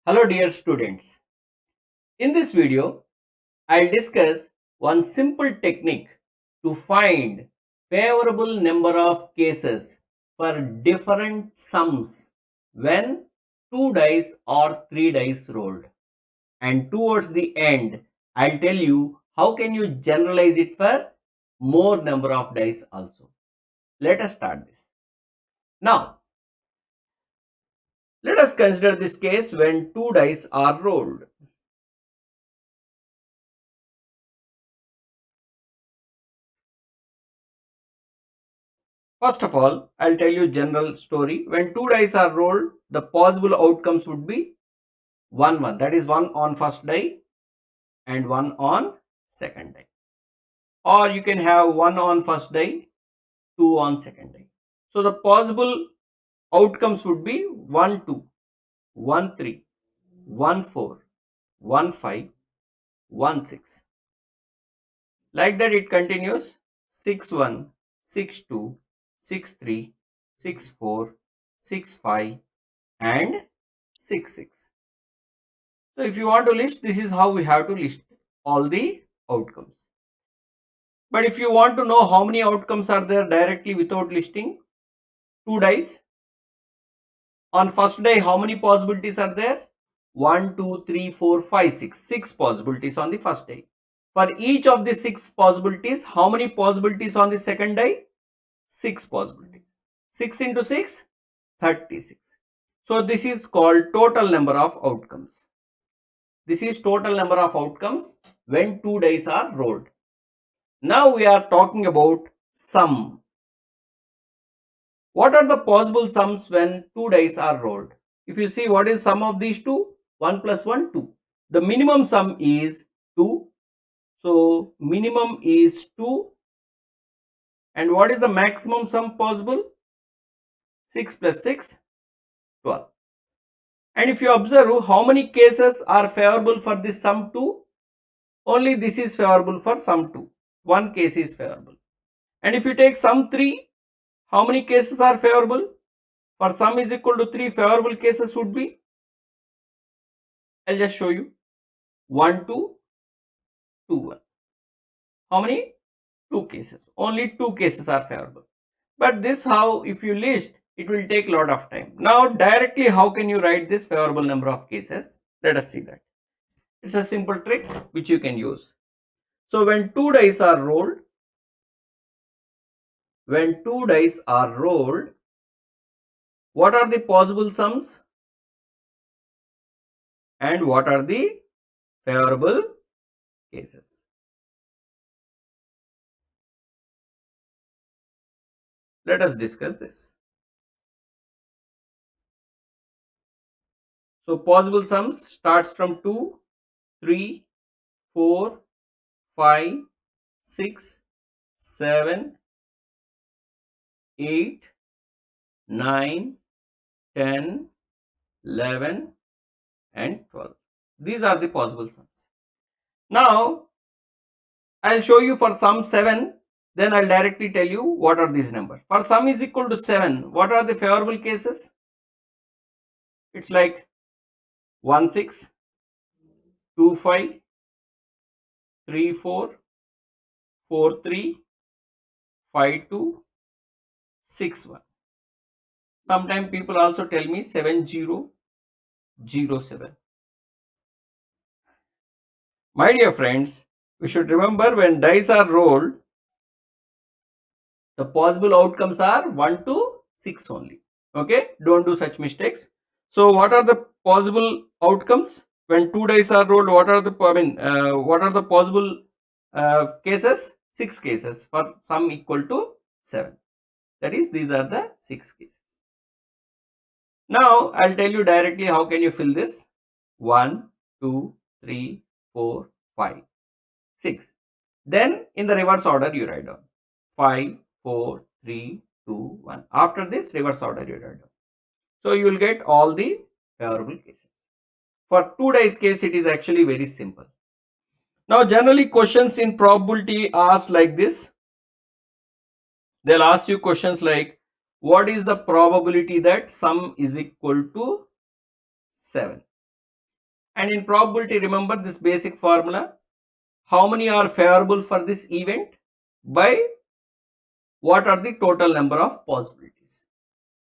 Hello dear students. In this video, I'll discuss one simple technique to find favorable number of cases for different sums when 2 dice or 3 dice rolled. And towards the end, I'll tell you how can you generalize it for more number of dice also. Let us start this. Now, let us consider this case when 2 dice are rolled. First of all, I'll tell you general story. When 2 dice are rolled, the possible outcomes would be 1 1. That is 1 on first die and 1 on second die. Or you can have 1 on first die, 2 on second die. So the possible outcomes would be 1 2, 1 3, 1 4, 1 5, 1 6. Like that it continues 6 1, 6 2, 6 3, 6 4, 6 5 and 6 6. So if you want to list, this is how we have to list all the outcomes. But if you want to know how many outcomes are there directly without listing, 2 dice. On first die, how many possibilities are there? 1, 2, 3, 4, 5, 6. 6 possibilities on the first die. For each of the 6 possibilities, how many possibilities on the second die? 6 possibilities. 6 into 6, 36. So this is called total number of outcomes. This is total number of outcomes when 2 dice are rolled. Now we are talking about sum. What are the possible sums when 2 dice are rolled? If you see what is sum of these two, 1 plus 1, 2. The minimum sum is 2. So minimum is 2. And what is the maximum sum possible? 6 plus 6, 12. And if you observe how many cases are favorable for this sum 2, only this is favorable for sum 2. One case is favorable. And if you take sum 3, how many cases are favorable? For sum is equal to 3, favorable cases would be, I'll just show you, 1 2, 2 1. How many? 2 cases. Only 2 cases are favorable. But this how, if you list, it will take a lot of time. Now directly how can you write this favorable number of cases? Let us see that. It's a simple trick which you can use. So when 2 dice are rolled, what are the possible sums and what are the favorable cases? Let us discuss this. So possible sums starts from 2, 3, 4, 5, 6, 7, 8, 9, 10, 11 and 12. These are the possible sums. Now I'll show you for sum 7, then I'll directly tell you what are these numbers. For sum is equal to 7, what are the favorable cases? It's like 1 6, 2 5, 3 4, 4 3, 5 2, 6 1. Sometimes people also tell me 7 0, 0 7. My dear friends, we should remember when dice are rolled, the possible outcomes are 1 to 6 only. Okay, don't do such mistakes. So what are the possible outcomes when 2 dice are rolled? What are the what are the possible cases? 6 cases for sum equal to 7. That is, these are the 6 cases. Now I'll tell you directly how can you fill this. 1 2 3 4 5 6. Then in the reverse order you write down 5 4 3 2 1. After this reverse order you write down. So you will get all the favorable cases. For 2 dice case it is actually very simple. Now generally questions in probability asked like this. They'll ask you questions like, what is the probability that sum is equal to 7? And in probability, remember this basic formula. How many are favorable for this event? By what are the total number of possibilities.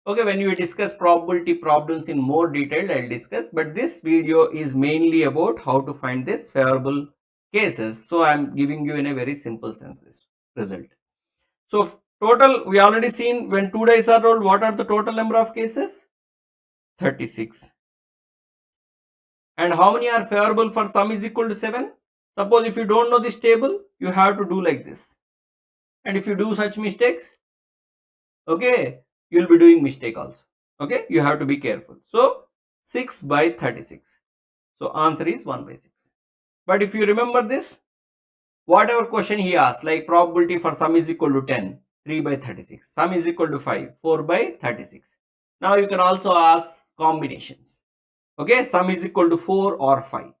Okay, when we discuss probability problems in more detail, I'll discuss, but this video is mainly about how to find this favorable cases. So I'm giving you in a very simple sense this result. So total, we already seen when 2 dice are rolled, what are the total number of cases? 36. And how many are favorable for sum is equal to 7? Suppose if you don't know this table, you have to do like this. And if you do such mistakes, okay, you'll be doing mistake also. Okay, you have to be careful. So 6 by 36. So answer is 1 by 6. But if you remember this, whatever question he asked, like probability for sum is equal to 10, 3 by 36. Sum is equal to 5, 4 by 36. Now you can also ask combinations. Okay, sum is equal to 4 or 5.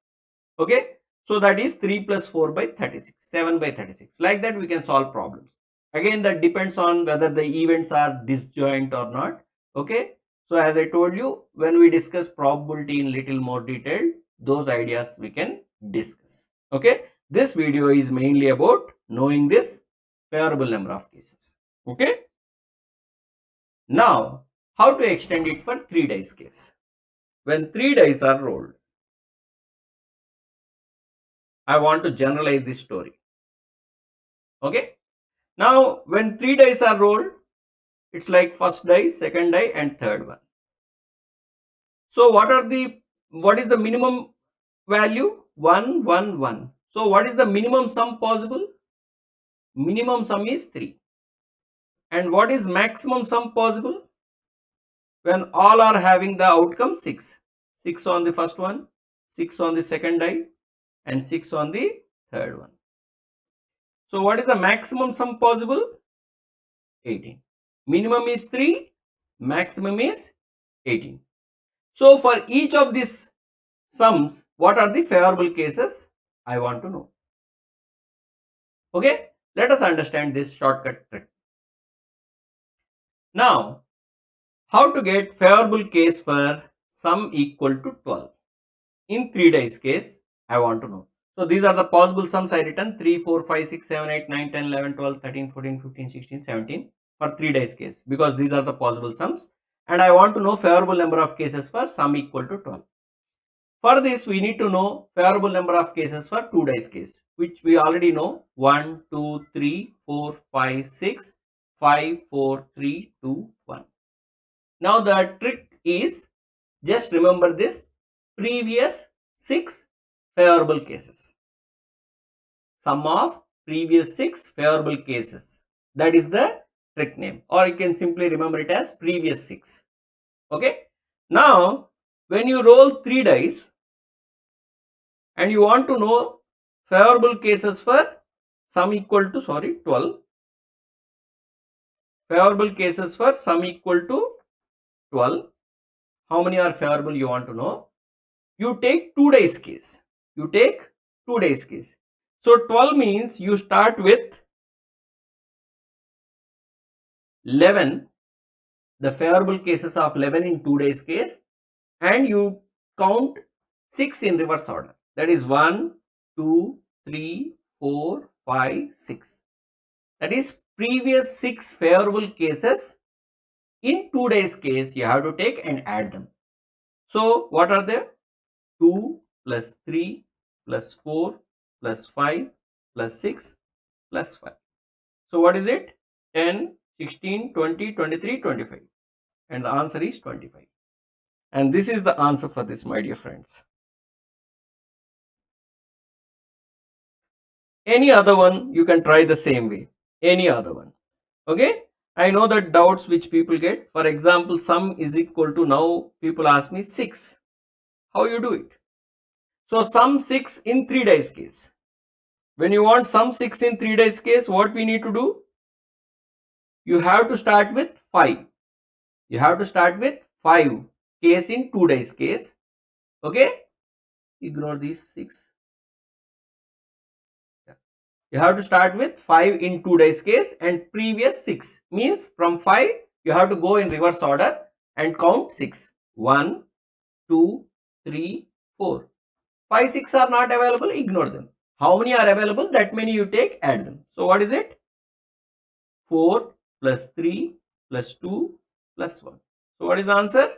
Okay, so that is 3 plus 4 by 36, 7 by 36. Like that we can solve problems. Again, that depends on whether the events are disjoint or not. Okay, so as I told you, when we discuss probability in little more detail, those ideas we can discuss. Okay, this video is mainly about knowing this favorable number of cases. Okay, now how to extend it for 3 dice case. When 3 dice are rolled, I want to generalize this story. Okay, now when 3 dice are rolled, it's like first die, second die and third one. So what is the minimum value? 1, 1, 1. So what is the minimum sum possible? Minimum sum is 3. And what is maximum sum possible? When all are having the outcome 6. 6 on the first one, 6 on the second die and 6 on the third one. So what is the maximum sum possible? 18. Minimum is 3, maximum is 18. So for each of these sums, what are the favorable cases? I want to know. Okay, let us understand this shortcut trick. Now, how to get favorable case for sum equal to 12? In 3 dice case, I want to know. So these are the possible sums I written 3, 4, 5, 6, 7, 8, 9, 10, 11, 12, 13, 14, 15, 16, 17 for 3 dice case, because these are the possible sums and I want to know favorable number of cases for sum equal to 12. For this, we need to know favorable number of cases for 2 dice case, which we already know 1, 2, 3, 4, 5, 6, 5, 4, 3, 2, 1. Now the trick is just remember this previous 6 favorable cases. Sum of previous 6 favorable cases. That is the trick name, or you can simply remember it as previous 6. Okay. Now, when you roll 3 dice and you want to know favorable cases for sum equal to 12. Favorable cases for sum equal to 12. How many are favorable you want to know? You take 2 dice case. You take 2 dice case. So 12 means you start with 11, the favorable cases of 11 in 2 dice case, and you count 6 in reverse order. That is 1, 2, 3, 4, 5, 6. That is previous 6 favorable cases in 2 dice case you have to take and add them. So what are they? 2 plus 3 plus 4 plus 5 plus 6 plus 5. So what is it? 10, 16, 20, 23, 25. And the answer is 25. And this is the answer for this, my dear friends. Any other one, you can try the same way. Any other one. Okay. I know that doubts which people get. For example, sum is equal to, now people ask me 6. How you do it? So sum 6 in 3 dice case. When you want sum 6 in 3 dice case, what we need to do? You have to start with 5. You have to start with 5 case in 2 dice case. Okay. Ignore these 6. You have to start with 5 in 2 dice case and previous 6 means from 5 you have to go in reverse order and count 6. 1, 2, 3, 4. 5, 6 are not available, ignore them. How many are available? That many you take, add them. So what is it? 4 plus 3 plus 2 plus 1. So what is the answer?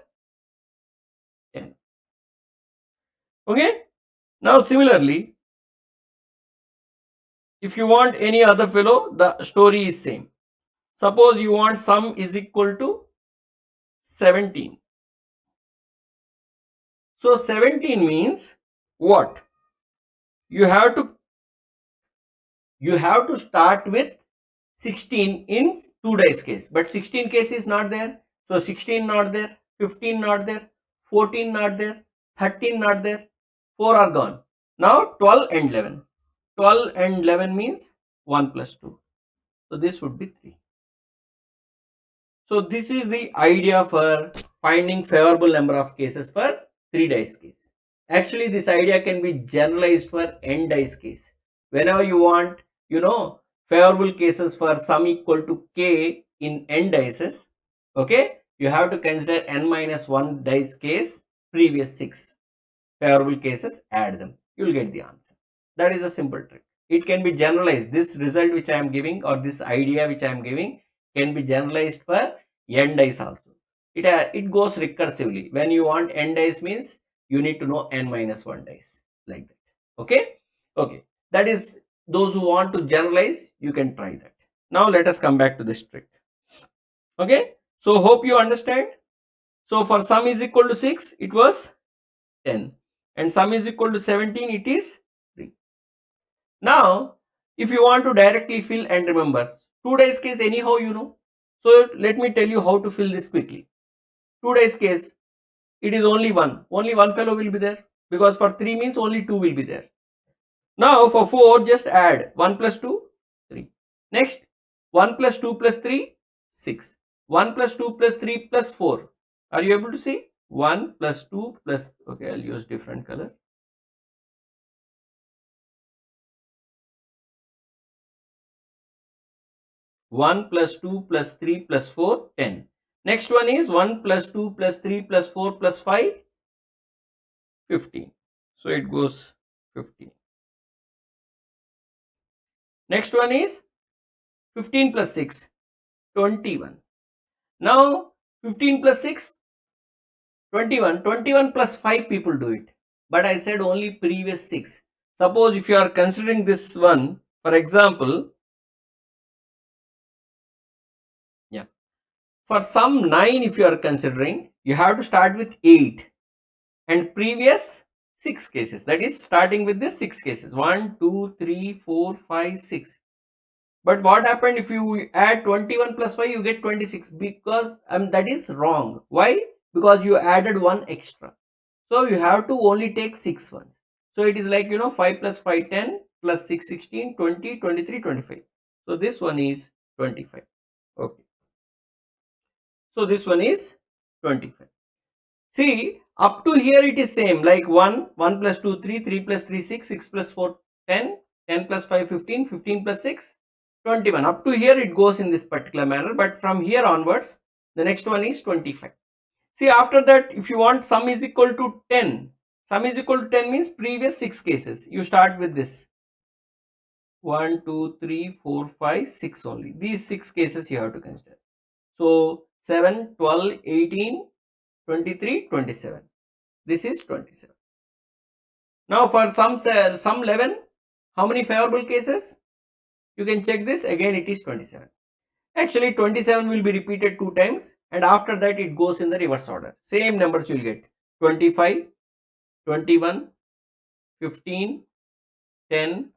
10. Okay. Now similarly, if you want any other fellow, the story is same. Suppose you want sum is equal to 17. So 17 means what? You have to start with 16 in 2 dice case, but 16 case is not there. So 16 not there, 15 not there, 14 not there, 13 not there, 4 are gone. Now 12 and 11. 12 and 11 means 1 plus 2. So this would be 3. So this is the idea for finding favorable number of cases for 3 dice case. Actually this idea can be generalized for n dice case. Whenever you want, favorable cases for sum equal to k in n dices, okay, you have to consider n minus 1 dice case, previous 6 favorable cases, add them, you will get the answer. That is a simple trick. It can be generalized. This result which I am giving, or this idea which I am giving, can be generalized for n dice also. It goes recursively. When you want n dice means you need to know n minus 1 dice, like that. Okay, that is, those who want to generalize, you can try that. Now let us come back to this trick. Okay, so hope you understand. So for sum is equal to 6, it was 10, and sum is equal to 17, it is 3. Now if you want to directly fill and remember, 2 dice case anyhow you know. So let me tell you how to fill this quickly. 2 dice case, it is only one fellow will be there, because for 3 means only 2 will be there. Now for 4, just add 1 plus 2, 3. Next, 1 plus 2 plus 3, 6. 1 plus 2 plus 3 plus 4. Are you able to see? 1 plus 2 plus, okay, I'll use different color. 1 plus 2 plus 3 plus 4, 10. Next one is 1 plus 2 plus 3 plus 4 plus 5, 15. So it goes 15. Next one is 15 plus 6, 21. Now 15 plus 6, 21. 21 plus 5 people do it. But I said only previous 6. Suppose if you are considering this one, for example, for sum 9 if you are considering, you have to start with 8 and previous 6 cases. That is starting with this 6 cases. 1, 2, 3, 4, 5, 6. But what happened if you add 21 plus 5, you get 26, because that is wrong. Why? Because you added 1 extra. So you have to only take 6 ones. So it is like, 5 plus 5, 10, plus 6, 16, 20, 23, 25. So this one is 25. Okay. So this one is 25. See, up to here it is same, like 1, 1 plus 2, 3, 3 plus 3, 6, 6 plus 4, 10, 10 plus 5, 15, 15 plus 6, 21. Up to here it goes in this particular manner, but from here onwards, the next one is 25. See, after that, if you want sum is equal to 10, sum is equal to 10 means previous 6 cases. You start with this. 1, 2, 3, 4, 5, 6 only. These 6 cases you have to consider. So 7, 12, 18, 23, 27. This is 27. Now for sum 11, how many favorable cases? You can check this. Again it is 27. Actually 27 will be repeated 2 times, and after that it goes in the reverse order. Same numbers you will get. 25, 21, 15, 10,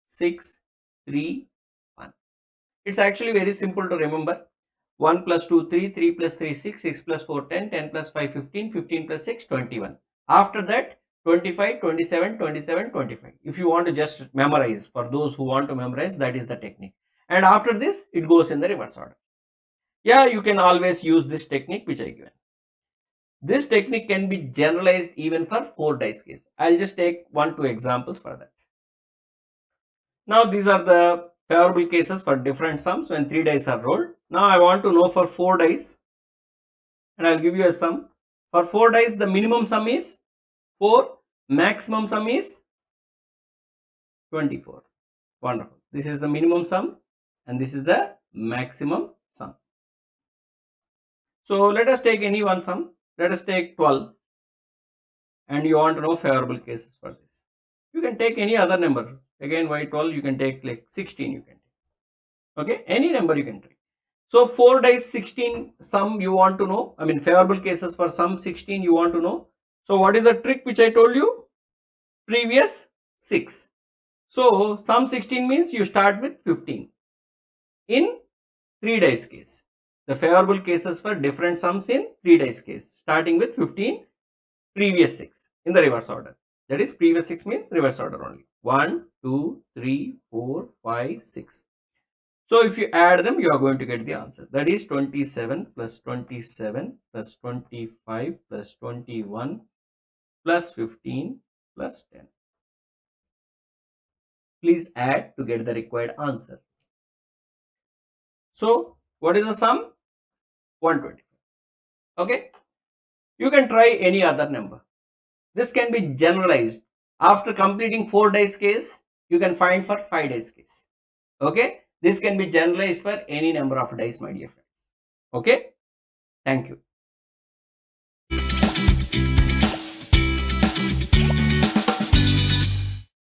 6, 3, 1. It's actually very simple to remember. 1 plus 2, 3, 3 plus 3, 6, 6 plus 4, 10, 10 plus 5, 15, 15 plus 6, 21. After that, 25, 27, 27, 25. If you want to just memorize, for those who want to memorize, that is the technique. And after this, it goes in the reverse order. Yeah, you can always use this technique which I given. This technique can be generalized even for 4 dice case. I'll just take 1-2 examples for that. Now these are the favorable cases for different sums when 3 dice are rolled. Now I want to know for 4 dice, and I'll give you a sum. For 4 dice, the minimum sum is 4. maximum sum is 24. Wonderful. This is the minimum sum and this is the maximum sum. So let us take any one sum. Let us take 12 and you want to know favorable cases for this. You can take any other number. Again, why 12? You can take like 16 you can take. Okay, any number you can take. So 4 dice 16 sum you want to know. I mean favorable cases for sum 16 you want to know. So what is the trick which I told you? Previous 6. So sum 16 means you start with 15 in 3 dice case. The favorable cases for different sums in 3 dice case starting with 15, previous 6 in the reverse order. That is previous 6 means reverse order only. 1, 2, 3, 4, 5, 6. So if you add them, you are going to get the answer. That is 27 plus 27 plus 25 plus 21 plus 15 plus 10. Please add to get the required answer. So what is the sum? 125. Okay. You can try any other number. This can be generalized. After completing 4 dice case, you can find for 5 dice case. Okay. This can be generalized for any number of dice, my dear friends. Okay. Thank you.